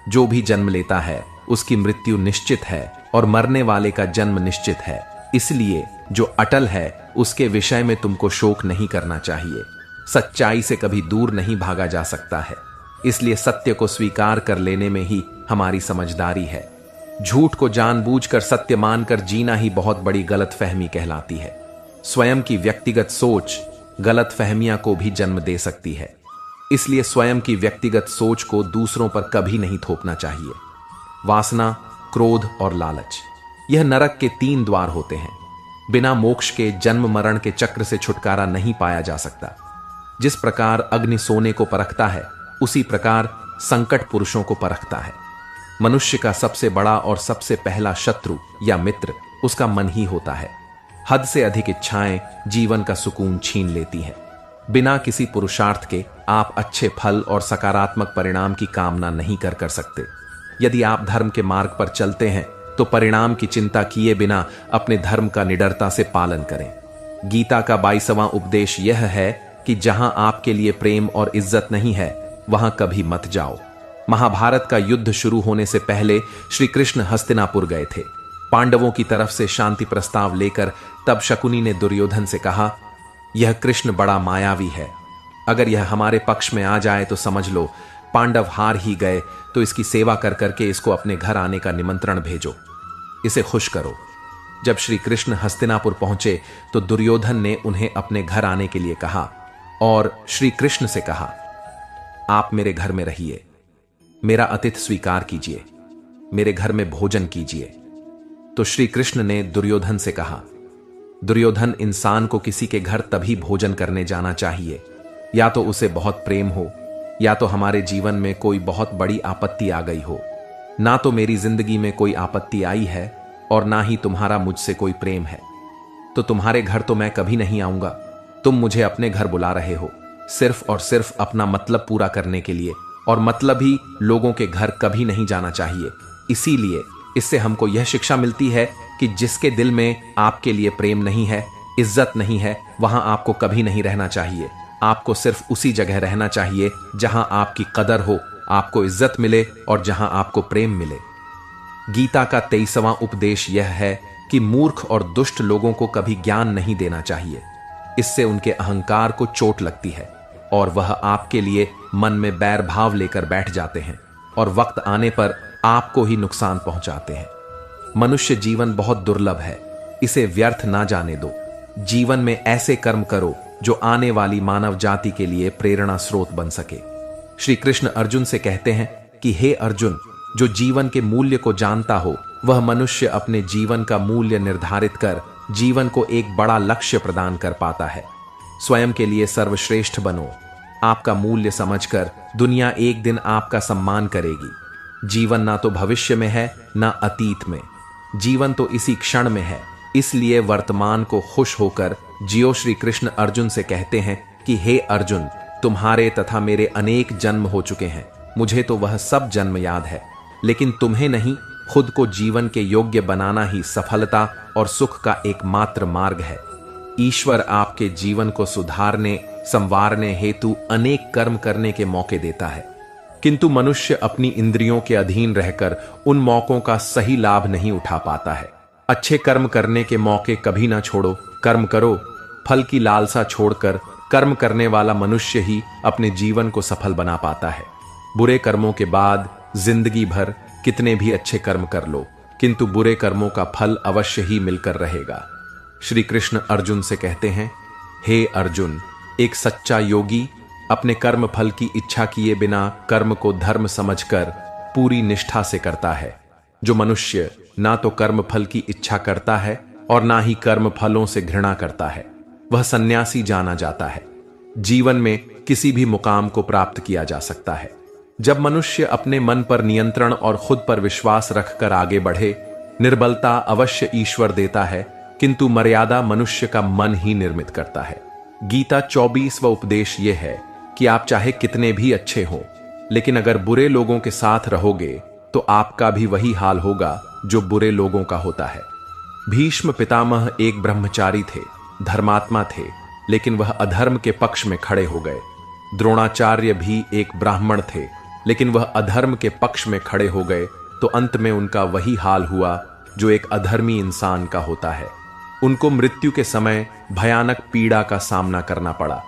जो भी जन्म लेता है उसकी मृत्यु निश्चित है, और मरने वाले का जन्म निश्चित है। इसलिए जो अटल है उसके विषय में तुमको शोक नहीं करना चाहिए। सच्चाई से कभी दूर नहीं भागा जा सकता है, इसलिए सत्य को स्वीकार कर लेने में ही हमारी समझदारी है। झूठ को जानबूझकर सत्य मानकर जीना ही बहुत बड़ी गलतफहमी कहलाती है। स्वयं की व्यक्तिगत सोच गलतफहमियां को भी जन्म दे सकती है, इसलिए स्वयं की व्यक्तिगत सोच को दूसरों पर कभी नहीं थोपना चाहिए। वासना, क्रोध और लालच, यह नरक के 3 द्वार होते हैं। बिना मोक्ष के जन्म मरण के चक्र से छुटकारा नहीं पाया जा सकता। जिस प्रकार अग्नि सोने को परखता है, उसी प्रकार संकट पुरुषों को परखता है। मनुष्य का सबसे बड़ा और सबसे पहला शत्रु या मित्र उसका मन ही होता है। हद से अधिक इच्छाएं जीवन का सुकून छीन लेती हैं। बिना किसी पुरुषार्थ के आप अच्छे फल और सकारात्मक परिणाम की कामना नहीं कर सकते। यदि आप धर्म के मार्ग पर चलते हैं तो परिणाम की चिंता किए बिना अपने धर्म का निडरता से पालन करें। गीता का 22वां उपदेश यह है कि जहां आपके लिए प्रेम और इज्जत नहीं है, वहां कभी मत जाओ। महाभारत का युद्ध शुरू होने से पहले श्री कृष्ण हस्तिनापुर गए थे। पांडवों की तरफ से शांति प्रस्ताव लेकर तब शकुनी ने दुर्योधन से कहा, यह कृष्ण बड़ा मायावी है। अगर यह हमारे पक्ष में आ जाए तो समझ लो पांडव हार ही गए, तो इसकी सेवा कर करके इसको अपने घर आने का निमंत्रण भेजो, इसे खुश करो। जब श्री कृष्ण हस्तिनापुर पहुंचे तो दुर्योधन ने उन्हें अपने घर आने के लिए कहा और श्री कृष्ण से कहा, आप मेरे घर में रहिए, मेरा अतिथि स्वीकार कीजिए, मेरे घर में भोजन कीजिए। तो श्री कृष्ण ने दुर्योधन से कहा, दुर्योधन, इंसान को किसी के घर तभी भोजन करने जाना चाहिए या तो उसे बहुत प्रेम हो, या तो हमारे जीवन में कोई बहुत बड़ी आपत्ति आ गई हो। ना तो मेरी जिंदगी में कोई आपत्ति आई है और ना ही तुम्हारा मुझसे कोई प्रेम है, तो तुम्हारे घर तो मैं कभी नहीं आऊंगा। तुम मुझे अपने घर बुला रहे हो सिर्फ और सिर्फ अपना मतलब पूरा करने के लिए, और मतलब ही लोगों के घर कभी नहीं जाना चाहिए। इसीलिए इससे हमको यह शिक्षा मिलती है कि जिसके दिल में आपके लिए प्रेम नहीं है, इज्जत नहीं है, वहां आपको कभी नहीं रहना चाहिए। आपको सिर्फ उसी जगह रहना चाहिए जहां आपकी कदर हो, आपको इज्जत मिले और जहां आपको प्रेम मिले। गीता का 23वां उपदेश यह है कि मूर्ख और दुष्ट लोगों को कभी ज्ञान नहीं देना चाहिए। इससे उनके अहंकार को चोट लगती है और वह आपके लिए मन में बैर भाव लेकर बैठ जाते हैं और वक्त आने पर आपको ही नुकसान पहुंचाते हैं। मनुष्य जीवन बहुत दुर्लभ है, इसे व्यर्थ ना जाने दो। जीवन में ऐसे कर्म करो जो आने वाली मानव जाति के लिए प्रेरणा स्रोत बन सके। श्री कृष्ण अर्जुन से कहते हैं कि हे अर्जुन, जो जीवन के मूल्य को जानता हो, वह मनुष्य अपने जीवन का मूल्य निर्धारित कर जीवन को एक बड़ा लक्ष्य प्रदान कर पाता है। स्वयं के लिए सर्वश्रेष्ठ बनो। आपका मूल्य समझकर दुनिया एक दिन आपका सम्मान करेगी। जीवन ना तो भविष्य में है ना अतीत में, जीवन तो इसी क्षण में है। इसलिए वर्तमान को खुश होकर जियो। श्री कृष्ण अर्जुन से कहते हैं कि हे अर्जुन, तुम्हारे तथा मेरे अनेक जन्म हो चुके हैं, मुझे तो वह सब जन्म याद है, लेकिन तुम्हें नहीं। खुद को जीवन के योग्य बनाना ही सफलता और सुख का एकमात्र मार्ग है। ईश्वर आपके जीवन को सुधारने संवारने हेतु अनेक कर्म करने के मौके देता है, किंतु मनुष्य अपनी इंद्रियों के अधीन रहकर उन मौकों का सही लाभ नहीं उठा पाता है। अच्छे कर्म करने के मौके कभी ना छोड़ो, कर्म करो। फल की लालसा छोड़कर कर्म करने वाला मनुष्य ही अपने जीवन को सफल बना पाता है। बुरे कर्मों के बाद जिंदगी भर कितने भी अच्छे कर्म कर लो, किंतु बुरे कर्मों का फल अवश्य ही मिलकर रहेगा। श्री कृष्ण अर्जुन से कहते हैं, हे अर्जुन, एक सच्चा योगी अपने कर्म फल की इच्छा किए बिना कर्म को धर्म समझकर पूरी निष्ठा से करता है। जो मनुष्य ना तो कर्म फल की इच्छा करता है और ना ही कर्म फलों से घृणा करता है, वह सन्यासी जाना जाता है। जीवन में किसी भी मुकाम को प्राप्त किया जा सकता है जब मनुष्य अपने मन पर नियंत्रण और खुद पर विश्वास रखकर आगे बढ़े। निर्बलता अवश्य ईश्वर देता है, किंतु मर्यादा मनुष्य का मन ही निर्मित करता है। गीता 24वां उपदेश यह है कि आप चाहे कितने भी अच्छे हों, लेकिन अगर बुरे लोगों के साथ रहोगे तो आपका भी वही हाल होगा जो बुरे लोगों का होता है। भीष्म पितामह एक ब्रह्मचारी थे, धर्मात्मा थे, लेकिन वह अधर्म के पक्ष में खड़े हो गए। द्रोणाचार्य भी एक ब्राह्मण थे, लेकिन वह अधर्म के पक्ष में खड़े हो गए, तो अंत में उनका वही हाल हुआ जो एक अधर्मी इंसान का होता है। उनको मृत्यु के समय भयानक पीड़ा का सामना करना पड़ा।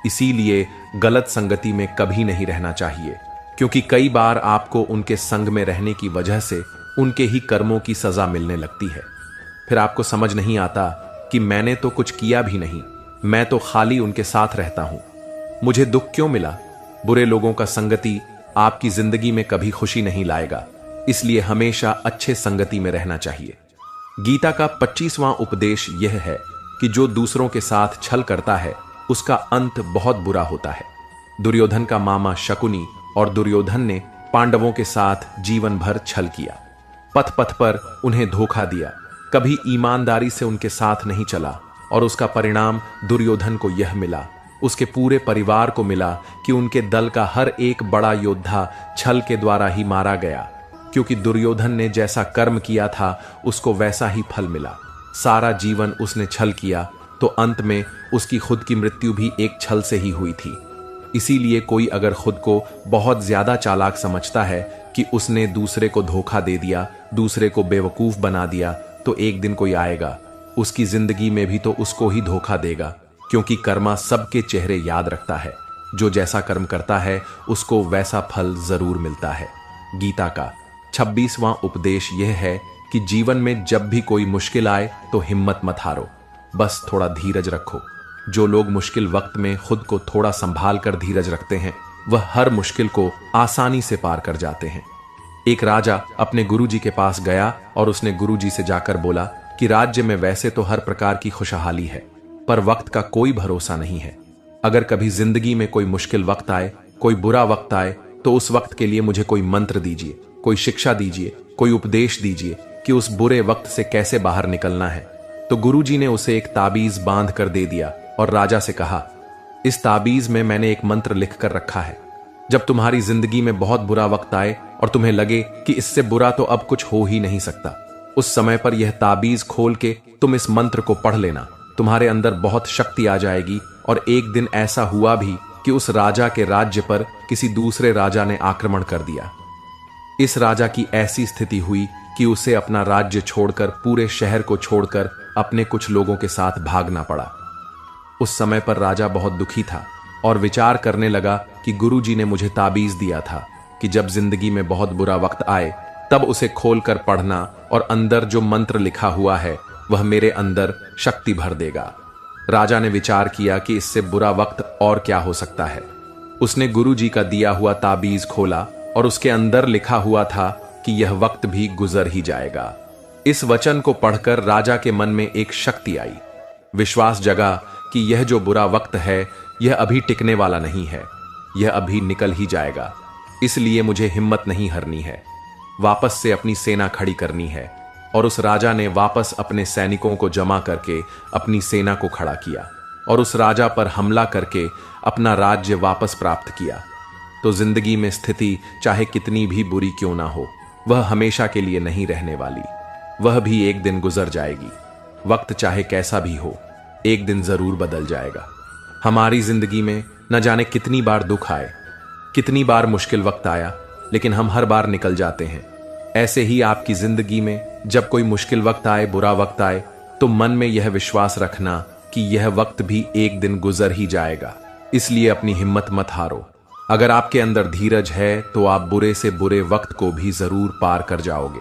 इसीलिए गलत संगति में कभी नहीं रहना चाहिए, क्योंकि कई बार आपको उनके संग में रहने की वजह से उनके ही कर्मों की सजा मिलने लगती है। फिर आपको समझ नहीं आता कि मैंने तो कुछ किया भी नहीं, मैं तो खाली उनके साथ रहता हूं, मुझे दुख क्यों मिला। बुरे लोगों का संगति आपकी जिंदगी में कभी खुशी नहीं लाएगा, इसलिए हमेशा अच्छे संगति में रहना चाहिए। गीता का 25वां उपदेश यह है कि जो दूसरों के साथ छल करता है उसका अंत बहुत बुरा होता है। दुर्योधन का मामा शकुनी और दुर्योधन ने पांडवों के साथ जीवन भर छल किया, पथ पथ पर उन्हें धोखा दिया, कभी ईमानदारी से उनके साथ नहीं चला, और उसका परिणाम दुर्योधन को यह मिला, उसके पूरे परिवार को मिला कि उनके दल का हर एक बड़ा योद्धा छल के द्वारा ही मारा गया, क्योंकि दुर्योधन ने जैसा कर्म किया था उसको वैसा ही फल मिला। सारा जीवन उसने छल किया, तो अंत में उसकी खुद की मृत्यु भी एक छल से ही हुई थी। इसीलिए कोई अगर खुद को बहुत ज्यादा चालाक समझता है कि उसने दूसरे को धोखा दे दिया, दूसरे को बेवकूफ बना दिया, तो एक दिन कोई आएगा उसकी जिंदगी में भी तो उसको ही धोखा देगा, क्योंकि कर्मा सबके चेहरे याद रखता है। जो जैसा कर्म करता है उसको वैसा फल जरूर मिलता है। गीता का 26वां उपदेश यह है कि जीवन में जब भी कोई मुश्किल आए तो हिम्मत मत हारो, बस थोड़ा धीरज रखो। जो लोग मुश्किल वक्त में खुद को थोड़ा संभाल कर धीरज रखते हैं, वह हर मुश्किल को आसानी से पार कर जाते हैं। एक राजा अपने गुरुजी के पास गया और उसने गुरुजी से जाकर बोला कि राज्य में वैसे तो हर प्रकार की खुशहाली है, पर वक्त का कोई भरोसा नहीं है। अगर कभी जिंदगी में कोई मुश्किल वक्त आए, कोई बुरा वक्त आए, तो उस वक्त के लिए मुझे कोई मंत्र दीजिए, कोई शिक्षा दीजिए, कोई उपदेश दीजिए कि उस बुरे वक्त से कैसे बाहर निकलना है। तो गुरुजी ने उसे एक ताबीज बांध कर दे दिया और राजा से कहा, इस ताबीज में मैंने एक मंत्र लिख कर रखा है। जब तुम्हारी जिंदगी में बहुत बुरा वक्त आए और तुम्हें लगे कि इससे बुरा तो अब कुछ हो ही नहीं सकता, उस समय पर यह ताबीज खोल के तुम इस मंत्र को पढ़ लेना। तुम्हारे अंदर बहुत शक्ति आ जाएगी। और एक दिन ऐसा हुआ भी कि उस राजा के राज्य पर किसी दूसरे राजा ने आक्रमण कर दिया। इस राजा की ऐसी स्थिति हुई कि उसे अपना राज्य छोड़कर, पूरे शहर को छोड़कर अपने कुछ लोगों के साथ भागना पड़ा। उस समय पर राजा बहुत दुखी था और विचार करने लगा कि गुरुजी ने मुझे ताबीज दिया था कि जब जिंदगी में बहुत बुरा वक्त आए तब उसे खोलकर पढ़ना, और अंदर जो मंत्र लिखा हुआ है वह मेरे अंदर शक्ति भर देगा। राजा ने विचार किया कि इससे बुरा वक्त और क्या हो सकता है। उसने गुरुजी का दिया हुआ ताबीज खोला और उसके अंदर लिखा हुआ था कि यह वक्त भी गुजर ही जाएगा। इस वचन को पढ़कर राजा के मन में एक शक्ति आई, विश्वास जगा कि यह जो बुरा वक्त है यह अभी टिकने वाला नहीं है, यह अभी निकल ही जाएगा। इसलिए मुझे हिम्मत नहीं हारनी है, वापस से अपनी सेना खड़ी करनी है। और उस राजा ने वापस अपने सैनिकों को जमा करके अपनी सेना को खड़ा किया और उस राजा पर हमला करके अपना राज्य वापस प्राप्त किया। तो जिंदगी में स्थिति चाहे कितनी भी बुरी क्यों ना हो, वह हमेशा के लिए नहीं रहने वाली, वह भी एक दिन गुजर जाएगी। वक्त चाहे कैसा भी हो, एक दिन जरूर बदल जाएगा। हमारी जिंदगी में न जाने कितनी बार दुख आए, कितनी बार मुश्किल वक्त आया, लेकिन हम हर बार निकल जाते हैं। ऐसे ही आपकी जिंदगी में जब कोई मुश्किल वक्त आए, बुरा वक्त आए, तो मन में यह विश्वास रखना कि यह वक्त भी एक दिन गुजर ही जाएगा। इसलिए अपनी हिम्मत मत हारो, अगर आपके अंदर धीरज है तो आप बुरे से बुरे वक्त को भी जरूर पार कर जाओगे।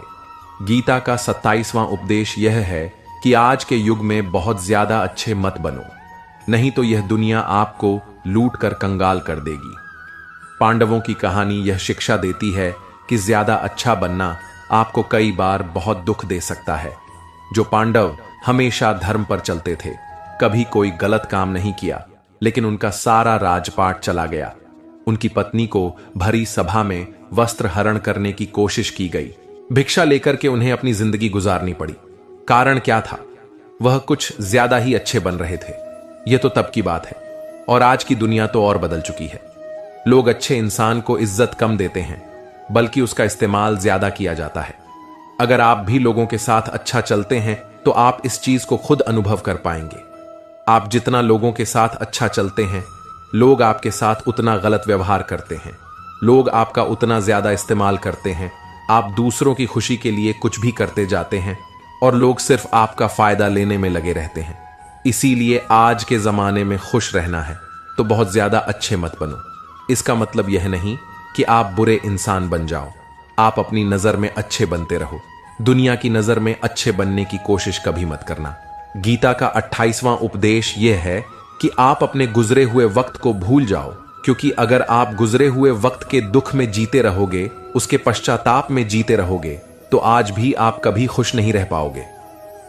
गीता का 27वां उपदेश यह है कि आज के युग में बहुत ज्यादा अच्छे मत बनो, नहीं तो यह दुनिया आपको लूट कर कंगाल कर देगी। पांडवों की कहानी यह शिक्षा देती है कि ज्यादा अच्छा बनना आपको कई बार बहुत दुख दे सकता है। जो पांडव हमेशा धर्म पर चलते थे, कभी कोई गलत काम नहीं किया, लेकिन उनका सारा राजपाट चला गया। उनकी पत्नी को भरी सभा में वस्त्र हरण करने की कोशिश की गई। भिक्षा लेकर के उन्हें अपनी जिंदगी गुजारनी पड़ी। कारण क्या था? वह कुछ ज्यादा ही अच्छे बन रहे थे। यह तो तब की बात है, और आज की दुनिया तो और बदल चुकी है। लोग अच्छे इंसान को इज्जत कम देते हैं, बल्कि उसका इस्तेमाल ज्यादा किया जाता है। अगर आप भी लोगों के साथ अच्छा चलते हैं तो आप इस चीज को खुद अनुभव कर पाएंगे। आप जितना लोगों के साथ अच्छा चलते हैं, लोग आपके साथ उतना गलत व्यवहार करते हैं। लोग आपका उतना ज्यादा इस्तेमाल करते हैं। आप दूसरों की खुशी के लिए कुछ भी करते जाते हैं और लोग सिर्फ आपका फायदा लेने में लगे रहते हैं। इसीलिए आज के जमाने में खुश रहना है तो बहुत ज्यादा अच्छे मत बनो। इसका मतलब यह नहीं कि आप बुरे इंसान बन जाओ। आप अपनी नजर में अच्छे बनते रहो। दुनिया की नजर में अच्छे बनने की कोशिश कभी मत करना। गीता का 28वां उपदेश यह है कि आप अपने गुजरे हुए वक्त को भूल जाओ, क्योंकि अगर आप गुजरे हुए वक्त के दुख में जीते रहोगे, उसके पश्चाताप में जीते रहोगे, तो आज भी आप कभी खुश नहीं रह पाओगे।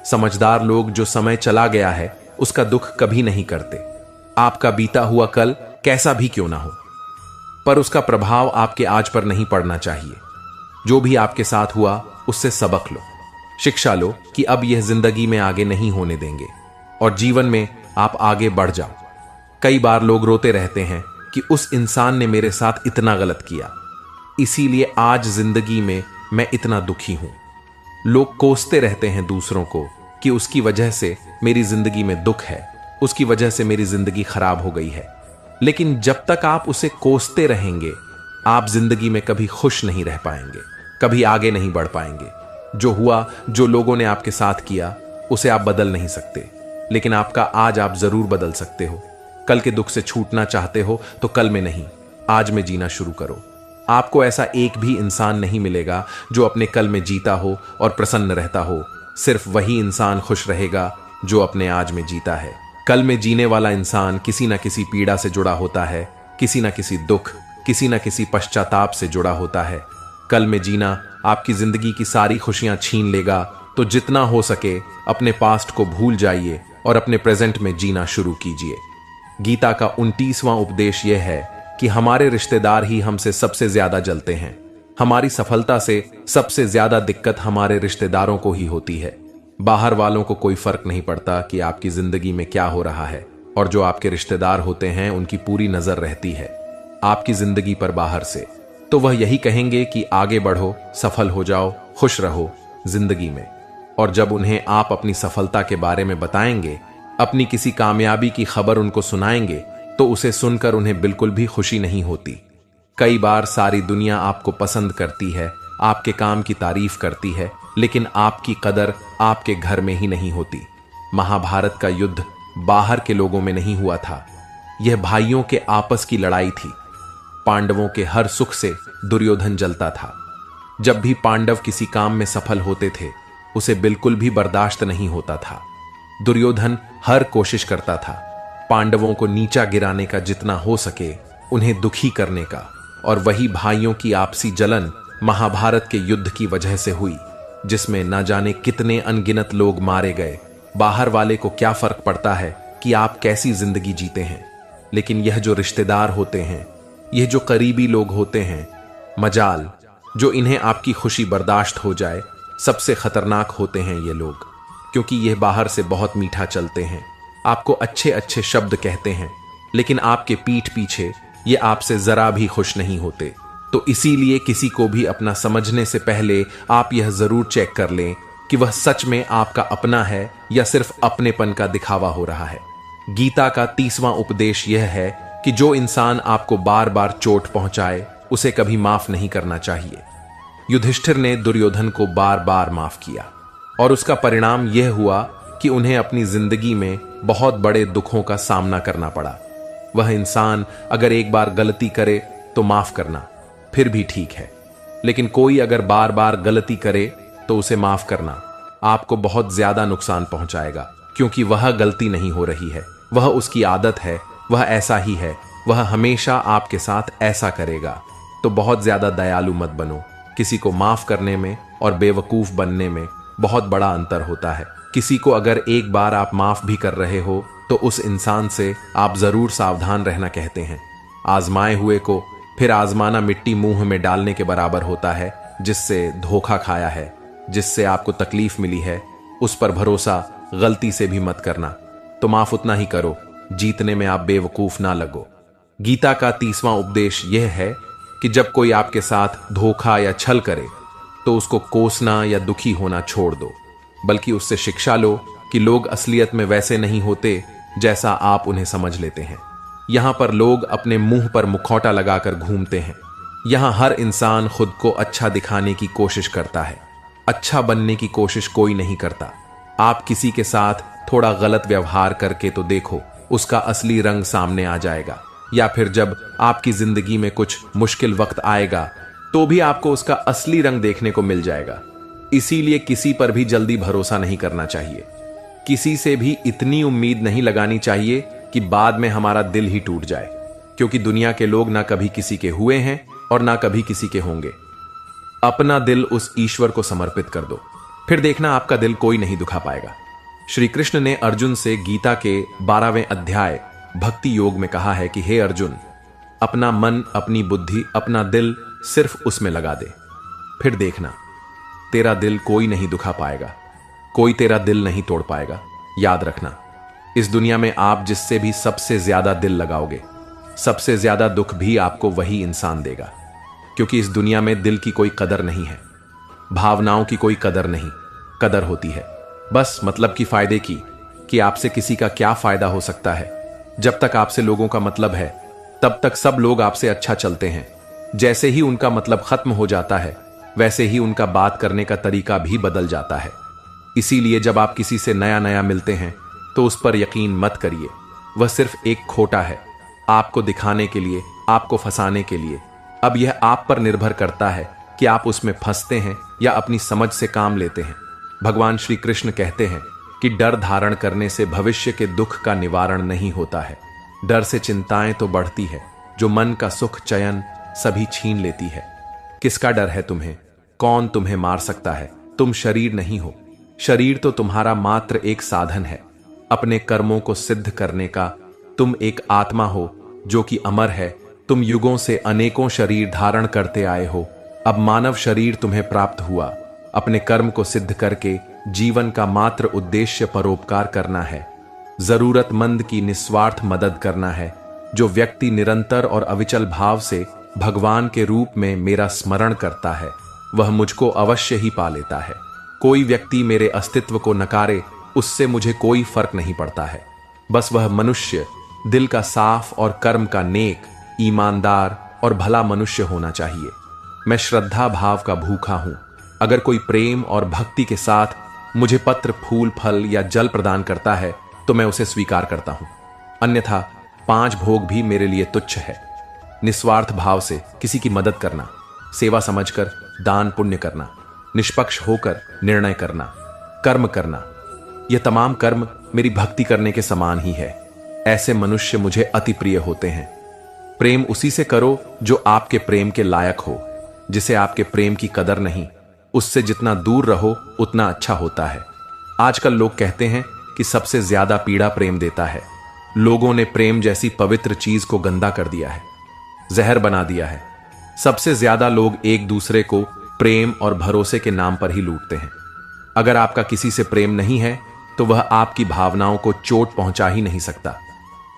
समझदार लोग जो समय चला गया है उसका दुख कभी नहीं करते। आपका बीता हुआ कल कैसा भी क्यों ना हो, पर उसका प्रभाव आपके आज पर नहीं पड़ना चाहिए। जो भी आपके साथ हुआ उससे सबक लो, शिक्षा लो कि अब यह जिंदगी में आगे नहीं होने देंगे, और जीवन में आप आगे बढ़ जाओ। कई बार लोग रोते रहते हैं कि उस इंसान ने मेरे साथ इतना गलत किया, इसीलिए आज जिंदगी में मैं इतना दुखी हूं। लोग कोसते रहते हैं दूसरों को कि उसकी वजह से मेरी जिंदगी में दुख है, उसकी वजह से मेरी जिंदगी खराब हो गई है। लेकिन जब तक आप उसे कोसते रहेंगे, आप जिंदगी में कभी खुश नहीं रह पाएंगे, कभी आगे नहीं बढ़ पाएंगे। जो हुआ, जो लोगों ने आपके साथ किया, उसे आप बदल नहीं सकते, लेकिन आपका आज आप जरूर बदल सकते हो। कल के दुख से छूटना चाहते हो तो कल में नहीं, आज में जीना शुरू करो। आपको ऐसा एक भी इंसान नहीं मिलेगा जो अपने कल में जीता हो और प्रसन्न रहता हो। सिर्फ वही इंसान खुश रहेगा जो अपने आज में जीता है। कल में जीने वाला इंसान किसी न किसी पीड़ा से जुड़ा होता है, किसी न किसी दुख, किसी न किसी पश्चाताप से जुड़ा होता है। कल में जीना आपकी जिंदगी की सारी खुशियां छीन लेगा, तो जितना हो सके अपने पास्ट को भूल जाइए और अपने प्रेजेंट में जीना शुरू कीजिए। गीता का 29वां उपदेश यह है कि हमारे रिश्तेदार ही हमसे सबसे ज्यादा जलते हैं। हमारी सफलता से सबसे ज्यादा दिक्कत हमारे रिश्तेदारों को ही होती है। बाहर वालों को कोई फर्क नहीं पड़ता कि आपकी जिंदगी में क्या हो रहा है, और जो आपके रिश्तेदार होते हैं उनकी पूरी नजर रहती है आपकी जिंदगी पर बाहर से। तो वह यही कहेंगे कि आगे बढ़ो, सफल हो जाओ, खुश रहो जिंदगी में। और जब उन्हें आप अपनी सफलता के बारे में बताएंगे, अपनी किसी कामयाबी की खबर उनको सुनाएंगे, तो उसे सुनकर उन्हें बिल्कुल भी खुशी नहीं होती। कई बार सारी दुनिया आपको पसंद करती है, आपके काम की तारीफ करती है, लेकिन आपकी कदर आपके घर में ही नहीं होती। महाभारत का युद्ध बाहर के लोगों में नहीं हुआ था, यह भाइयों के आपस की लड़ाई थी। पांडवों के हर सुख से दुर्योधन जलता था। जब भी पांडव किसी काम में सफल होते थे, उसे बिल्कुल भी बर्दाश्त नहीं होता था। दुर्योधन हर कोशिश करता था पांडवों को नीचा गिराने का, जितना हो सके उन्हें दुखी करने का। और वही भाइयों की आपसी जलन महाभारत के युद्ध की वजह से हुई, जिसमें न जाने कितने अनगिनत लोग मारे गए। बाहर वाले को क्या फर्क पड़ता है कि आप कैसी जिंदगी जीते हैं, लेकिन यह जो रिश्तेदार होते हैं, यह जो करीबी लोग होते हैं, मजाल जो इन्हें आपकी खुशी बर्दाश्त हो जाए, सबसे खतरनाक होते हैं ये लोग, क्योंकि यह बाहर से बहुत मीठा चलते हैं, आपको अच्छे अच्छे शब्द कहते हैं, लेकिन आपके पीठ पीछे ये आपसे जरा भी खुश नहीं होते। तो इसीलिए किसी को भी अपना समझने से पहले आप यह जरूर चेक कर लें कि वह सच में आपका अपना है या सिर्फ अपनेपन का दिखावा हो रहा है। गीता का 30वां उपदेश यह है कि जो इंसान आपको बार बार चोट पहुंचाए, उसे कभी माफ नहीं करना चाहिए। युधिष्ठिर ने दुर्योधन को बार बार माफ किया, और उसका परिणाम यह हुआ कि उन्हें अपनी जिंदगी में बहुत बड़े दुखों का सामना करना पड़ा। वह इंसान अगर एक बार गलती करे तो माफ करना फिर भी ठीक है, लेकिन कोई अगर बार बार गलती करे तो उसे माफ करना आपको बहुत ज्यादा नुकसान पहुंचाएगा, क्योंकि वह गलती नहीं हो रही है, वह उसकी आदत है, वह ऐसा ही है, वह हमेशा आपके साथ ऐसा करेगा। तो बहुत ज्यादा दयालु मत बनो। किसी को माफ करने में और बेवकूफ बनने में बहुत बड़ा अंतर होता है। किसी को अगर एक बार आप माफ भी कर रहे हो तो उस इंसान से आप जरूर सावधान रहना कहते हैं। आजमाए हुए को फिर आजमाना मिट्टी मुंह में डालने के बराबर होता है। जिससे धोखा खाया है, जिससे आपको तकलीफ मिली है, उस पर भरोसा गलती से भी मत करना। तो माफ उतना ही करो, जीतने में आप बेवकूफ ना लगो। गीता का 30वां उपदेश यह है कि जब कोई आपके साथ धोखा या छल करे तो उसको कोसना या दुखी होना छोड़ दो, बल्कि उससे शिक्षा लो कि लोग असलियत में वैसे नहीं होते जैसा आप उन्हें समझ लेते हैं। यहां पर लोग अपने मुंह पर मुखौटा लगाकर घूमते हैं। यहां हर इंसान खुद को अच्छा दिखाने की कोशिश करता है, अच्छा बनने की कोशिश कोई नहीं करता। आप किसी के साथ थोड़ा गलत व्यवहार करके तो देखो, उसका असली रंग सामने आ जाएगा। या फिर जब आपकी जिंदगी में कुछ मुश्किल वक्त आएगा तो भी आपको उसका असली रंग देखने को मिल जाएगा। इसीलिए किसी पर भी जल्दी भरोसा नहीं करना चाहिए। किसी से भी इतनी उम्मीद नहीं लगानी चाहिए कि बाद में हमारा दिल ही टूट जाए, क्योंकि दुनिया के लोग ना कभी किसी के हुए हैं और ना कभी किसी के होंगे। अपना दिल उस ईश्वर को समर्पित कर दो, फिर देखना आपका दिल कोई नहीं दुखा पाएगा। श्री कृष्ण ने अर्जुन से गीता के 12वें अध्याय भक्ति योग में कहा है कि हे अर्जुन, अपना मन, अपनी बुद्धि, अपना दिल सिर्फ उसमें लगा दे, फिर देखना तेरा दिल कोई नहीं दुखा पाएगा, कोई तेरा दिल नहीं तोड़ पाएगा। याद रखना, इस दुनिया में आप जिससे भी सबसे ज्यादा दिल लगाओगे, सबसे ज्यादा दुख भी आपको वही इंसान देगा, क्योंकि इस दुनिया में दिल की कोई कदर नहीं है, भावनाओं की कोई कदर नहीं। कदर होती है बस मतलब की फायदे की, कि आपसे किसी का क्या फायदा हो सकता है। जब तक आपसे लोगों का मतलब है तब तक सब लोग आपसे अच्छा चलते हैं। जैसे ही उनका मतलब खत्म हो जाता है वैसे ही उनका बात करने का तरीका भी बदल जाता है। इसीलिए जब आप किसी से नया नया मिलते हैं तो उस पर यकीन मत करिए, वह सिर्फ एक खोटा है, आपको दिखाने के लिए, आपको फंसाने के लिए। अब यह आप पर निर्भर करता है कि आप उसमें फंसते हैं या अपनी समझ से काम लेते हैं। भगवान श्री कृष्ण कहते हैं कि डर धारण करने से भविष्य के दुख का निवारण नहीं होता है। डर से चिंताएं तो बढ़ती है, जो मन का सुख चयन सभी छीन लेती है। किसका डर है तुम्हें? कौन तुम्हें मार सकता है? तुम शरीर नहीं हो। शरीर तो तुम्हारा मात्र एक साधन है अपने कर्मों को सिद्ध करने का। तुम एक आत्मा हो जो कि अमर है। तुम युगों से अनेकों शरीर धारण करते आए हो। अब मानव शरीर तुम्हें प्राप्त हुआ। अपने कर्म को सिद्ध करके जीवन का मात्र उद्देश्य परोपकार करना है, जरूरतमंद की निस्वार्थ मदद करना है। जो व्यक्ति निरंतर और अविचल भाव से भगवान के रूप में मेरा स्मरण करता है वह मुझको अवश्य ही पा लेता है। कोई व्यक्ति मेरे अस्तित्व को नकारे, उससे मुझे कोई फर्क नहीं पड़ता है। बस वह मनुष्य दिल का साफ और कर्म का नेक, ईमानदार और भला मनुष्य होना चाहिए। मैं श्रद्धा भाव का भूखा हूं। अगर कोई प्रेम और भक्ति के साथ मुझे पत्र, फूल, फल या जल प्रदान करता है तो मैं उसे स्वीकार करता हूं, अन्यथा 5 भोग भी मेरे लिए तुच्छ है। निस्वार्थ भाव से किसी की मदद करना, सेवा समझकर दान पुण्य करना, निष्पक्ष होकर निर्णय करना, कर्म करना, यह तमाम कर्म मेरी भक्ति करने के समान ही है। ऐसे मनुष्य मुझे अति प्रिय होते हैं। प्रेम उसी से करो जो आपके प्रेम के लायक हो। जिसे आपके प्रेम की कदर नहीं, उससे जितना दूर रहो उतना अच्छा होता है। आजकल लोग कहते हैं कि सबसे ज्यादा पीड़ा प्रेम देता है। लोगों ने प्रेम जैसी पवित्र चीज को गंदा कर दिया है, जहर बना दिया है। सबसे ज्यादा लोग एक दूसरे को प्रेम और भरोसे के नाम पर ही लूटते हैं। अगर आपका किसी से प्रेम नहीं है तो वह आपकी भावनाओं को चोट पहुंचा ही नहीं सकता।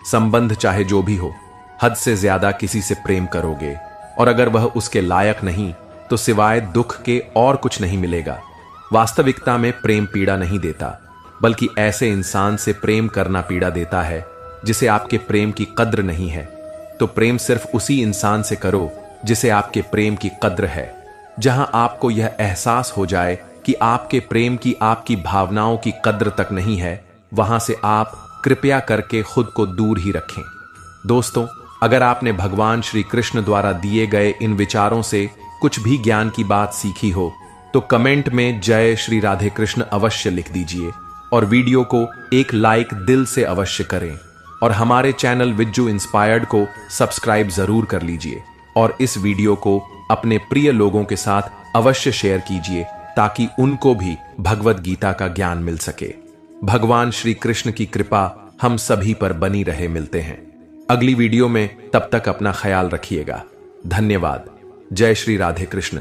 संबंध चाहे जो भी हो, हद से ज्यादा किसी से प्रेम करोगे और अगर वह उसके लायक नहीं तो सिवाय दुख के और कुछ नहीं मिलेगा। वास्तविकता में प्रेम पीड़ा नहीं देता, बल्कि ऐसे इंसान से प्रेम करना पीड़ा देता है जिसे आपके प्रेम की कद्र नहीं है। तो प्रेम सिर्फ उसी इंसान से करो जिसे आपके प्रेम की कद्र है। जहां आपको यह एहसास हो जाए कि आपके प्रेम की, आपकी भावनाओं की कद्र तक नहीं है, वहां से आप कृपया करके खुद को दूर ही रखें। दोस्तों, अगर आपने भगवान श्री कृष्ण द्वारा दिए गए इन विचारों से कुछ भी ज्ञान की बात सीखी हो तो कमेंट में जय श्री राधे कृष्ण अवश्य लिख दीजिए और वीडियो को एक लाइक दिल से अवश्य करें और हमारे चैनल विज्जू इंस्पायर्ड को सब्सक्राइब जरूर कर लीजिए और इस वीडियो को अपने प्रिय लोगों के साथ अवश्य शेयर कीजिए ताकि उनको भी भगवद गीता का ज्ञान मिल सके। भगवान श्री कृष्ण की कृपा हम सभी पर बनी रहे। मिलते हैं अगली वीडियो में, तब तक अपना ख्याल रखिएगा। धन्यवाद। जय श्री राधे कृष्ण।